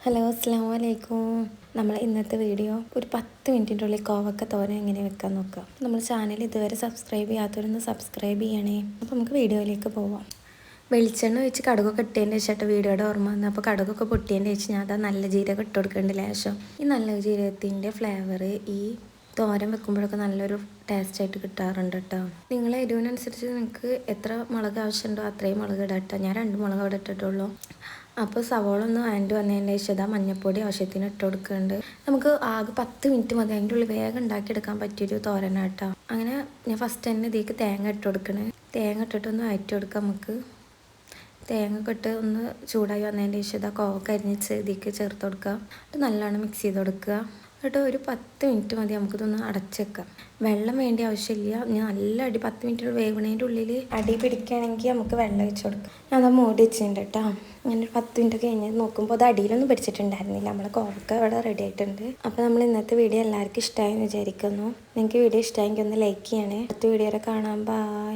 Hello അസ്സാം വലൈക്കും. നമ്മൾ ഇന്നത്തെ വീഡിയോ ഒരു 10 മിനിറ്റിൻ്റെ ഉള്ളിൽ കോവക്ക തോരൻ എങ്ങനെ വെക്കാൻ നോക്കാം. നമ്മൾ ചാനൽ ഇതുവരെ സബ്സ്ക്രൈബ് ചെയ്യാത്തവരൊന്ന് സബ്സ്ക്രൈബ് ചെയ്യണേ. അപ്പോൾ നമുക്ക് വീഡിയോയിലേക്ക് പോവാം. വെളിച്ചെണ്ണ ഒഴിച്ച് കടുകൊക്കെ ഇട്ടതിൻ്റെ ശേഷം വീഡിയോയുടെ ഓർമ്മ വന്നു. അപ്പോൾ കടുകൊക്കെ പൊട്ടിയതിൻ്റെ ശേഷം ഞാൻ അതാ നല്ല ജീരകം ഇട്ട് കൊടുക്കേണ്ട ലേശം. ഈ നല്ല ജീരകത്തിൻ്റെ ഫ്ലേവർ ഈ തോരൻ വെക്കുമ്പോഴൊക്കെ നല്ലൊരു ടേസ്റ്റായിട്ട് കിട്ടാറുണ്ട് കേട്ടോ. നിങ്ങളെ എരിവിനനുസരിച്ച് നിങ്ങൾക്ക് എത്ര മുളക് ആവശ്യമുണ്ടോ അത്രയും മുളക് ഇടാം കേട്ടോ. ഞാൻ 2 മുളക് അവിടെ ഇട്ടിട്ടുള്ളൂ. അപ്പോൾ സവോള ഒന്ന് വഴണ്ട് വന്നതിൻ്റെ ശേഷം മഞ്ഞൾപ്പൊടി ആവശ്യത്തിന് ഇട്ട് കൊടുക്കുന്നുണ്ട്. നമുക്ക് ആകെ 10 മിനിറ്റ് മതി. അതിൻ്റെ ഉള്ളിൽ വേഗം ഉണ്ടാക്കിയെടുക്കാൻ പറ്റിയൊരു തോരന കേട്ടോ. അങ്ങനെ ഞാൻ ഫസ്റ്റ് തന്നെ ഇതിലേക്ക് തേങ്ങ ഇട്ട് കൊടുക്കണേ. തേങ്ങ ഇട്ടിട്ടൊന്ന് വഴറ്റി കൊടുക്കാം. നമുക്ക് തേങ്ങ ഇട്ട് ഒന്ന് ചൂടായി വന്നതിൻ്റെ ശേഷം കോവക്ക അരിഞ്ഞ് ഇതിലേക്ക് ചേർത്ത് കൊടുക്കുക. എന്നിട്ട് നല്ലോണം മിക്സ് ചെയ്ത് കൊടുക്കുക. എന്നിട്ട് ഒരു 10 മിനിറ്റ് മതി. നമുക്കിതൊന്ന് അടച്ച് വെക്കാം. വെള്ളം വേണ്ട ആവശ്യമില്ല. ഞാൻ നല്ല 10 മിനിറ്റ് വേവണേൻ്റെ ഉള്ളിൽ അടി പിടിക്കുകയാണെങ്കിൽ നമുക്ക് വെള്ളം ഒഴിച്ച് കൊടുക്കാം. ഞാൻ അത് മൂടി വെച്ചിട്ടുണ്ട് കേട്ടോ. അങ്ങനെ ഒരു 10 മിനിറ്റ് കഴിഞ്ഞ് നോക്കുമ്പോൾ അത് അടിയിലൊന്നും പിടിച്ചിട്ടുണ്ടായിരുന്നില്ല. നമ്മളെ കോവക്ക ഇവിടെ റെഡി ആയിട്ടുണ്ട്. അപ്പോൾ നമ്മൾ ഇന്നത്തെ വീഡിയോ എല്ലാവർക്കും ഇഷ്ടമായെന്ന് വിചാരിക്കുന്നു. നിങ്ങൾക്ക് വീഡിയോ ഇഷ്ടമായെങ്കിൽ ഒന്ന് ലൈക്ക് ചെയ്യണേ. അടുത്ത വീഡിയോയിൽ കാണാം. ബൈ.